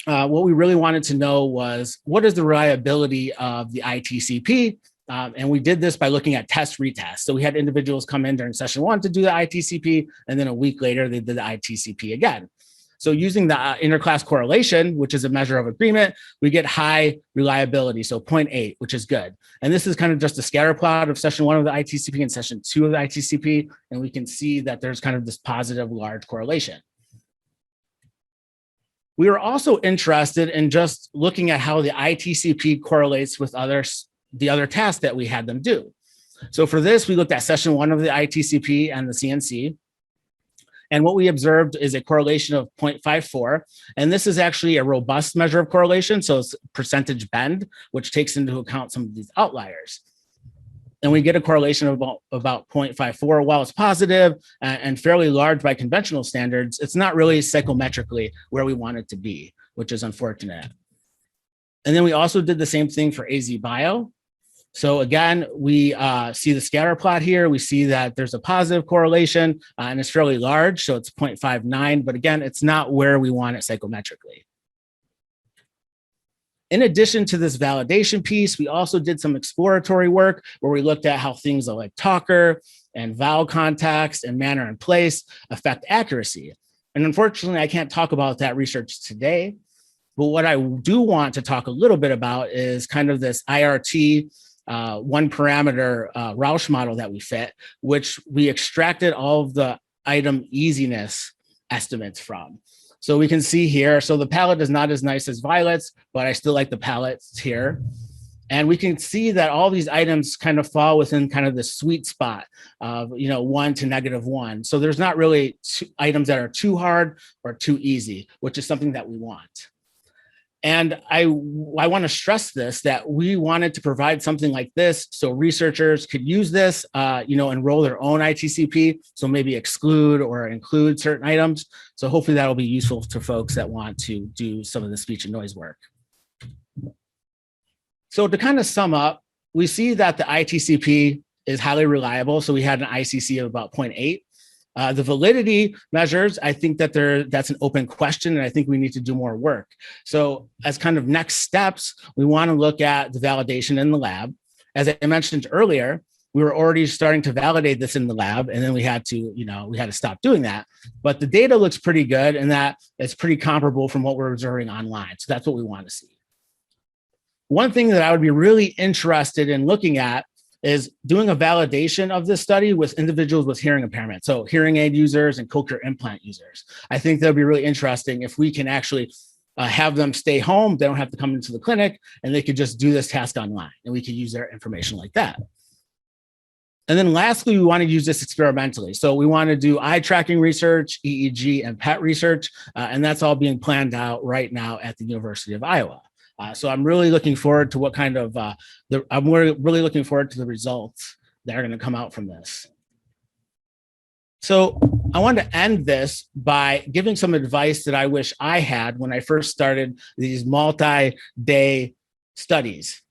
S6: what we really wanted to know was what is the reliability of the ITCP? And we did this by looking at test retest. So we had individuals come in during session 1 to do the ITCP, and then a week later they did the ITCP again. So using the interclass correlation, which is a measure of agreement, we get high reliability, so 0.8, which is good. And this is kind of just a scatter plot of session 1 of the ITCP and session 2 of the ITCP, and we can see that there's kind of this positive large correlation. We were also interested in just looking at how the ITCP correlates with the other tasks that we had them do. So for this, we looked at session 1 of the ITCP and the CNC. And what we observed is a correlation of 0.54. And this is actually a robust measure of correlation. So it's percentage bend, which takes into account some of these outliers. And we get a correlation of about 0.54. While it's positive and fairly large by conventional standards, it's not really psychometrically where we want it to be, which is unfortunate. And then we also did the same thing for AZ Bio. So again, we see the scatter plot here. We see that there's a positive correlation and it's fairly large. So it's 0.59, but again, it's not where we want it psychometrically. In addition to this validation piece, we also did some exploratory work where we looked at how things like talker and vowel context and manner and place affect accuracy. And unfortunately, I can't talk about that research today, but what I do want to talk a little bit about is kind of this IRT one parameter Roush model that we fit, which we extracted all of the item easiness estimates from. So we can see here, so the palette is not as nice as Violet's, but I still like the palettes here. And we can see that all these items kind of fall within kind of the sweet spot of 1 to -1. So there's not really items that are too hard or too easy, which is something that we want. And I want to stress this, that we wanted to provide something like this so researchers could use this, enroll their own ITCP, so maybe exclude or include certain items. So hopefully that will be useful to folks that want to do some of the speech and noise work. So to kind of sum up, we see that the ITCP is highly reliable. So we had an ICC of about 0.8. The validity measures, I think that that's an open question, and I think we need to do more work. So as kind of next steps, we want to look at the validation in the lab. As I mentioned earlier, we were already starting to validate this in the lab, and then we had to stop doing that. But the data looks pretty good, and that it's pretty comparable from what we're observing online. So that's what we want to see. One thing that I would be really interested in looking at is doing a validation of this study with individuals with hearing impairment. So hearing aid users and cochlear implant users. I think that would be really interesting if we can actually have them stay home. They don't have to come into the clinic, and they could just do this task online, and we could use their information like that. And then lastly, we want to use this experimentally. So we want to do eye tracking research, EEG, and PET research, and that's all being planned out right now at the University of Iowa. So I'm really looking forward to really looking forward to the results that are going to come out from this. So I want to end this by giving some advice that I wish I had when I first started these multi-day studies.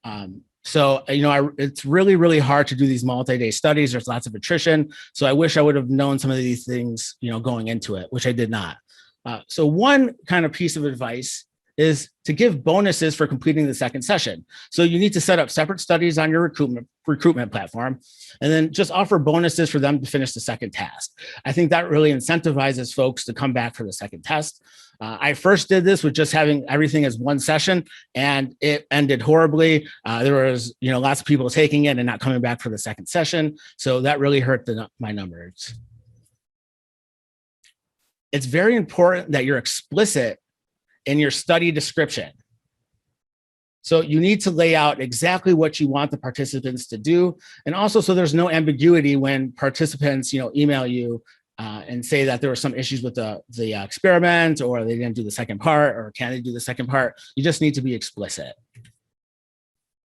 S6: It's really, really hard to do these multi-day studies. There's lots of attrition. So I wish I would have known some of these things, going into it, which I did not. So one kind of piece of advice is to give bonuses for completing the second session. So you need to set up separate studies on your recruitment platform, and then just offer bonuses for them to finish the second task. I think that really incentivizes folks to come back for the second test. I first did this with just having everything as one session, and it ended horribly. There was, lots of people taking it and not coming back for the second session. So that really hurt my numbers. It's very important that you're explicit in your study description. So you need to lay out exactly what you want the participants to do. And also, so there's no ambiguity when participants, email you and say that there were some issues with the experiment, or they didn't do the second part, or can they do the second part? You just need to be explicit.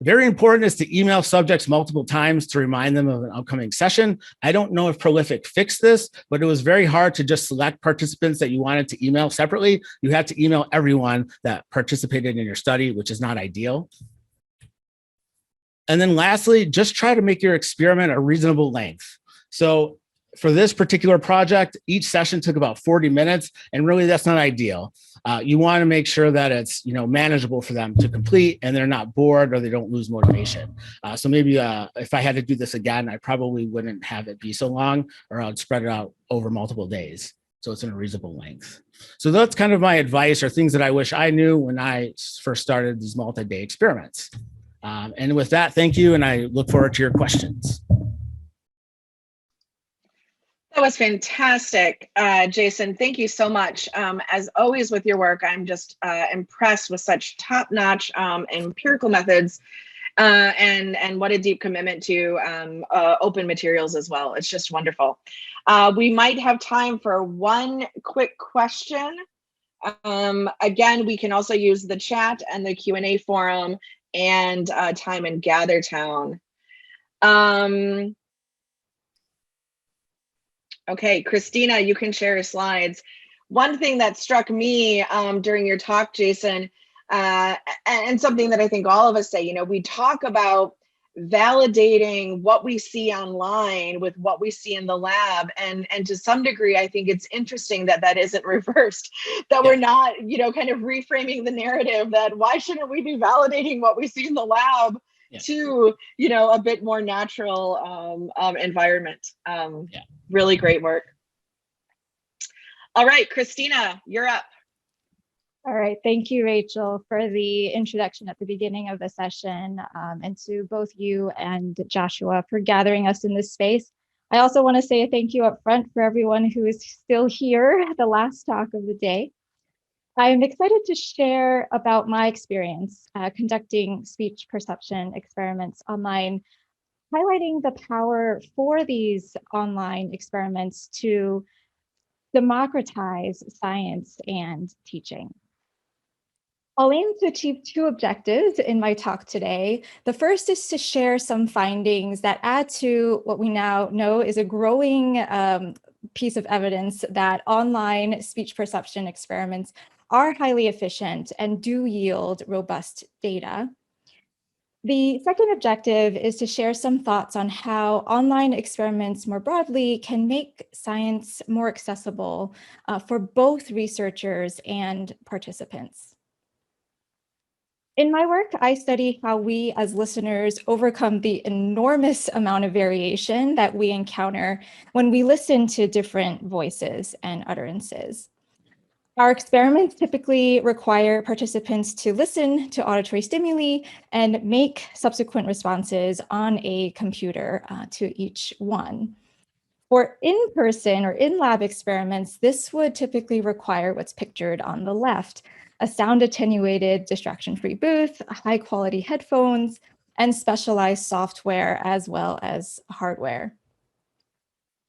S6: Very important is to email subjects multiple times to remind them of an upcoming session. I don't know if Prolific fixed this, but it was very hard to just select participants that you wanted to email separately. You had to email everyone that participated in your study, which is not ideal. And then lastly, just try to make your experiment a reasonable length. So for this particular project, each session took about 40 minutes, and really that's not ideal. You want to make sure that it's manageable for them to complete, and they're not bored or they don't lose motivation. So maybe if I had to do this again, I probably wouldn't have it be so long, or I'd spread it out over multiple days, so it's in a reasonable length. So that's kind of my advice, or things that I wish I knew when I first started these multi-day experiments. And with that, thank you, and I look forward to your questions.
S2: That was fantastic, Jason. Thank you so much. As always with your work, I'm just impressed with such top-notch empirical methods, and what a deep commitment to open materials as well. It's just wonderful. We might have time for one quick question. Again, we can also use the chat and the Q&A forum and time in GatherTown. Okay, Christina, you can share your slides. One thing that struck me during your talk, Jason, and something that I think all of us say, we talk about validating what we see online with what we see in the lab. And to some degree, I think it's interesting that that isn't reversed, that we're not, kind of reframing the narrative that why shouldn't we be validating what we see in the lab to, a bit more natural environment. Really great work. All right, Christina, you're up.
S7: All right, thank you, Rachel, for the introduction at the beginning of the session, and to both you and Joshua for gathering us in this space. I also want to say a thank you up front for everyone who is still here at the last talk of the day. I'm excited to share about my experience conducting speech perception experiments online, highlighting the power for these online experiments to democratize science and teaching. I'll aim to achieve two objectives in my talk today. The first is to share some findings that add to what we now know is a growing piece of evidence that online speech perception experiments are highly efficient and do yield robust data. The second objective is to share some thoughts on how online experiments more broadly can make science more accessible for both researchers and participants. In my work, I study how we as listeners overcome the enormous amount of variation that we encounter when we listen to different voices and utterances. Our experiments typically require participants to listen to auditory stimuli and make subsequent responses on a computer to each one. For in-person or in-lab experiments, this would typically require what's pictured on the left, a sound attenuated, distraction-free booth, high-quality headphones, and specialized software as well as hardware.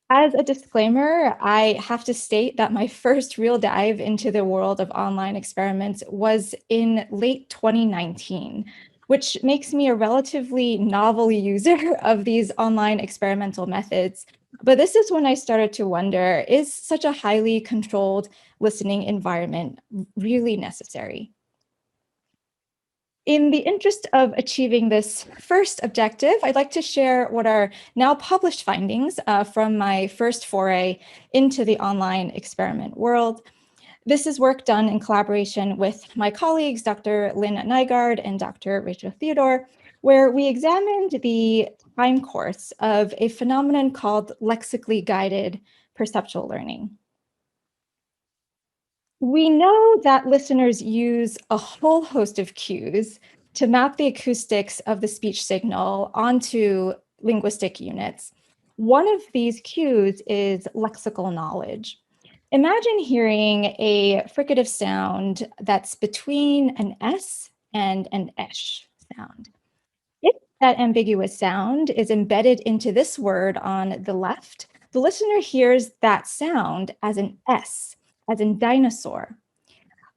S7: As a disclaimer, I have to state that my first real dive into the world of online experiments was in late 2019, which makes me a relatively novel user of these online experimental methods. But this is when I started to wonder, is such a highly controlled listening environment really necessary? In the interest of achieving this first objective, I'd like to share what are now published findings from my first foray into the online experiment world. This is work done in collaboration with my colleagues, Dr. Lynn Nygaard and Dr. Rachel Theodore, where we examined the time course of a phenomenon called lexically guided perceptual learning. We know that listeners use a whole host of cues to map the acoustics of the speech signal onto linguistic units. One of these cues is lexical knowledge. Imagine hearing a fricative sound that's between an S and an esh sound. If that ambiguous sound is embedded into this word on the left, the listener hears that sound as an S, as in dinosaur.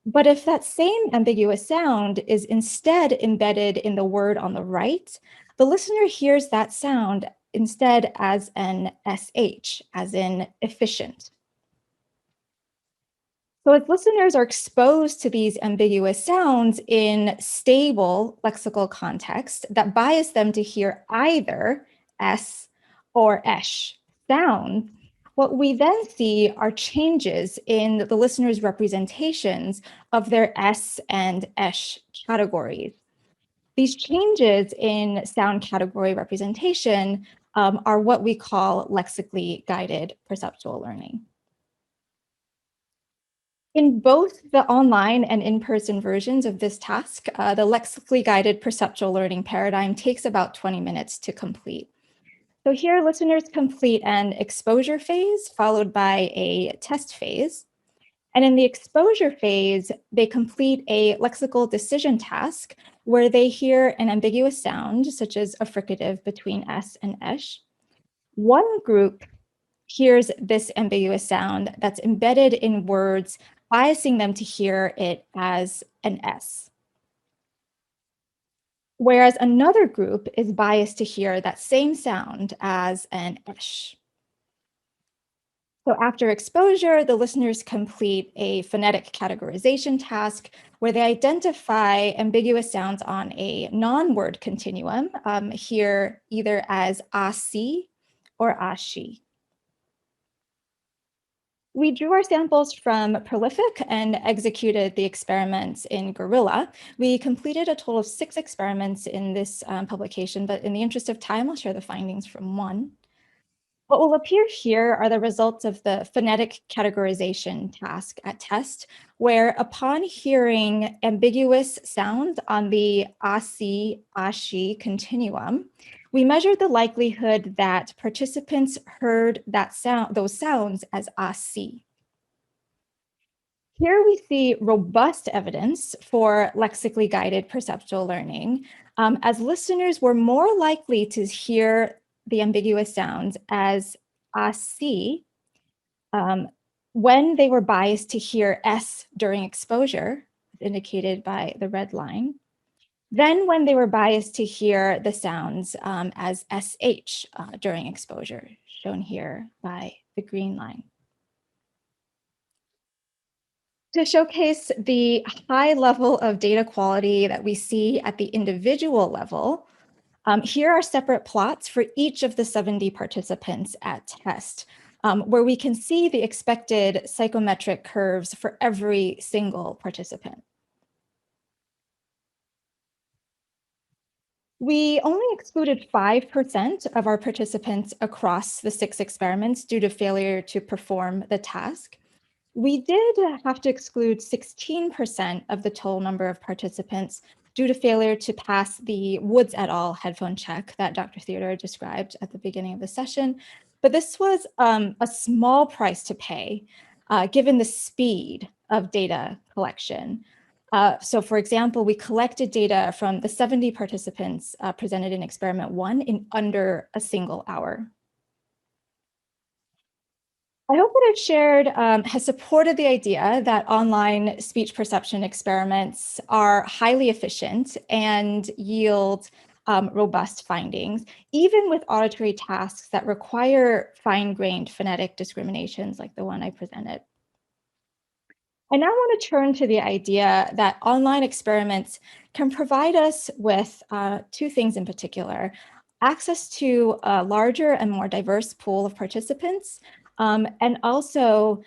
S7: But if that same ambiguous sound is instead embedded in the word on the right, the listener hears that sound instead as an SH, as in efficient. So as listeners are exposed to these ambiguous sounds in stable lexical context that bias them to hear either S or esh sounds, what we then see are changes in the listener's representations of their S and esh categories. These changes in sound category representation are what we call lexically guided perceptual learning. In both the online and in-person versions of this task, the lexically guided perceptual learning paradigm takes about 20 minutes to complete. So here, listeners complete an exposure phase followed by a test phase. And in the exposure phase, they complete a lexical decision task where they hear an ambiguous sound, such as a fricative between S and esh. One group hears this ambiguous sound that's embedded in words, biasing them to hear it as an S. Whereas another group is biased to hear that same sound as an esh. So after exposure, the listeners complete a phonetic categorization task where they identify ambiguous sounds on a non-word continuum, here either as asi or ashi. We drew our samples from Prolific and executed the experiments in Gorilla. We completed a total of 6 experiments in this publication, but in the interest of time, I'll share the findings from one. What will appear here are the results of the phonetic categorization task at test, where upon hearing ambiguous sounds on the asi, ashi continuum, we measured the likelihood that participants heard that sound, those sounds as asi. Here we see robust evidence for lexically guided perceptual learning, as listeners were more likely to hear the ambiguous sounds as asi when they were biased to hear S during exposure indicated by the red line. Then when they were biased to hear the sounds as SH during exposure, shown here by the green line. To showcase the high level of data quality that we see at the individual level, here are separate plots for each of the 70 participants at test, where we can see the expected psychometric curves for every single participant. We only excluded 5% of our participants across the 6 experiments due to failure to perform the task. We did have to exclude 16% of the total number of participants due to failure to pass the Woods et al. Headphone check that Dr. Theodore described at the beginning of the session. But this was a small price to pay, given the speed of data collection. So for example, we collected data from the 70 participants presented in experiment 1 in under a single hour. I hope what I've shared has supported the idea that online speech perception experiments are highly efficient and yield robust findings, even with auditory tasks that require fine-grained phonetic discriminations like the one I presented. I now want to turn to the idea that online experiments can provide us with 2 things in particular: access to a larger and more diverse pool of participants, and also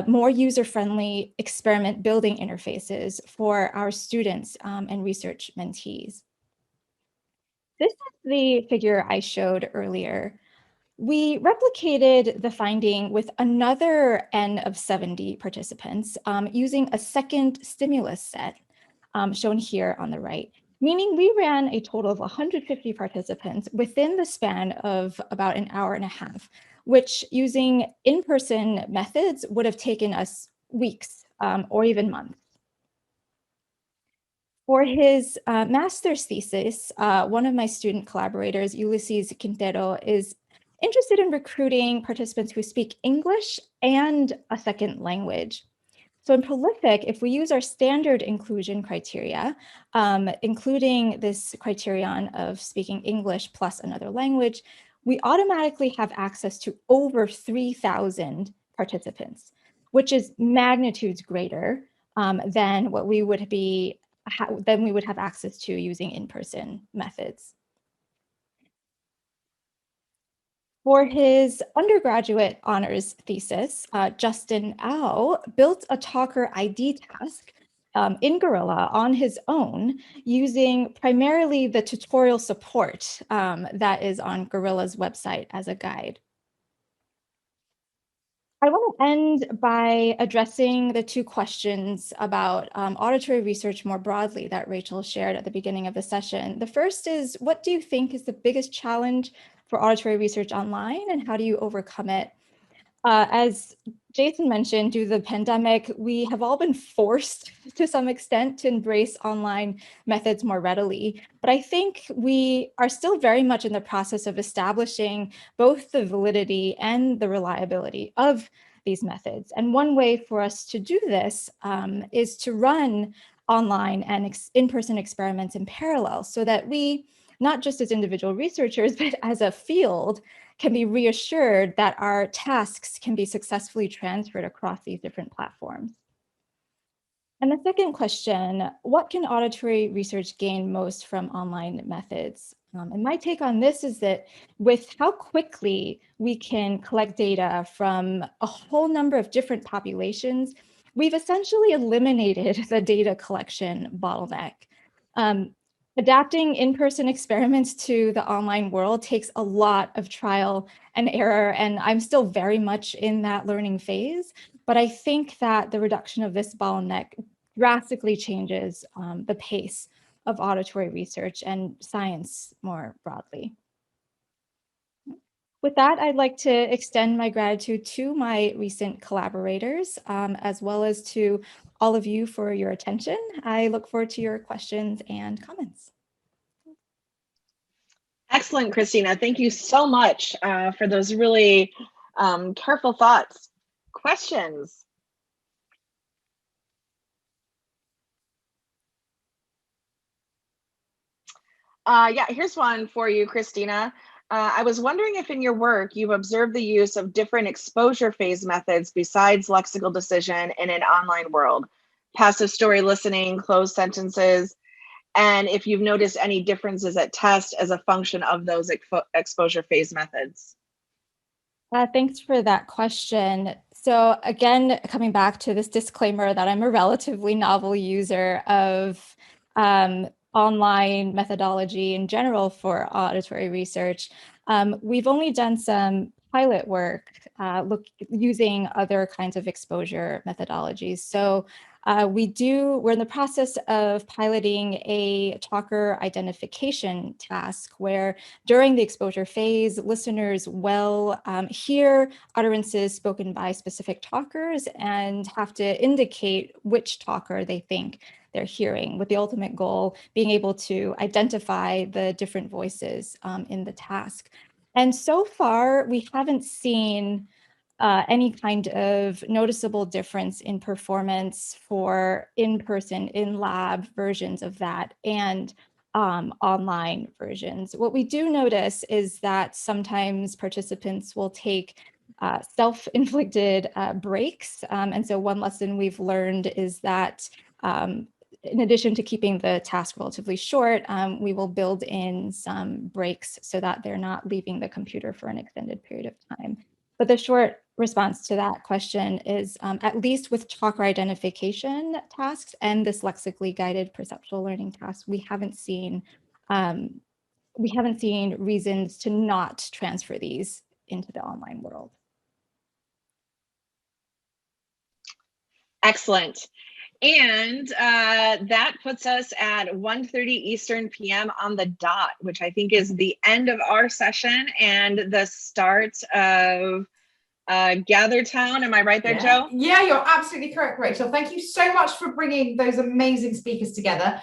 S7: more user-friendly experiment building interfaces for our students and research mentees. This is the figure I showed earlier. We replicated the finding with another N of 70 participants using a second stimulus set shown here on the right, meaning we ran a total of 150 participants within the span of about an hour and a half, which using in-person methods would have taken us weeks or even months. For his master's thesis, one of my student collaborators, Ulysses Quintero, is interested in recruiting participants who speak English and a second language. So in Prolific, if we use our standard inclusion criteria, including this criterion of speaking English plus another language, we automatically have access to over 3,000 participants, which is magnitudes greater than what we would have access to using in-person methods. For his undergraduate honors thesis, Justin Au built a talker ID task in Gorilla on his own using primarily the tutorial support that is on Gorilla's website as a guide. I want to end by addressing the 2 questions about auditory research more broadly that Rachel shared at the beginning of the session. The first is, what do you think is the biggest challenge for auditory research online, and how do you overcome it? As Jason mentioned, due to the pandemic, we have all been forced to some extent to embrace online methods more readily. But I think we are still very much in the process of establishing both the validity and the reliability of these methods. And one way for us to do this is to run online and in-person experiments in parallel, so that we, not just as individual researchers, but as a field, can be reassured that our tasks can be successfully transferred across these different platforms. And the second question, what can auditory research gain most from online methods? And my take on this is that with how quickly we can collect data from a whole number of different populations, we've essentially eliminated the data collection bottleneck. Adapting in-person experiments to the online world takes a lot of trial and error, and I'm still very much in that learning phase. But I think that the reduction of this bottleneck drastically changes the pace of auditory research and science more broadly. With that, I'd like to extend my gratitude to my recent collaborators, as well as to all of you for your attention. I look forward to your questions and comments.
S2: Excellent, Christina. Thank you so much for those really careful thoughts. Questions? Yeah, here's one for you, Christina. I was wondering if in your work you've observed the use of different exposure phase methods besides lexical decision in an online world, passive story listening, closed sentences, and if you've noticed any differences at test as a function of those exposure phase methods.
S7: Thanks for that question. So again, coming back to this disclaimer that I'm a relatively novel user of online methodology in general for auditory research, we've only done some pilot work using other kinds of exposure methodologies. So we're in the process of piloting a talker identification task where during the exposure phase, listeners will hear utterances spoken by specific talkers and have to indicate which talker they think they're hearing, with the ultimate goal being able to identify the different voices in the task. And so far, we haven't seen any kind of noticeable difference in performance for in-person, in-lab versions of that and online versions. What we do notice is that sometimes participants will take self-inflicted breaks. And so one lesson we've learned is that in addition to keeping the task relatively short, we will build in some breaks so that they're not leaving the computer for an extended period of time. But the short response to that question is, at least with talker identification tasks and this lexically guided perceptual learning task, we haven't seen reasons to not transfer these into the online world.
S2: Excellent. And that puts us at 1:30 Eastern PM on the dot, which I think is the end of our session and the start of Gather Town. Am I right there, Joe?
S1: Yeah, you're absolutely correct, Rachel. Thank you so much for bringing those amazing speakers together.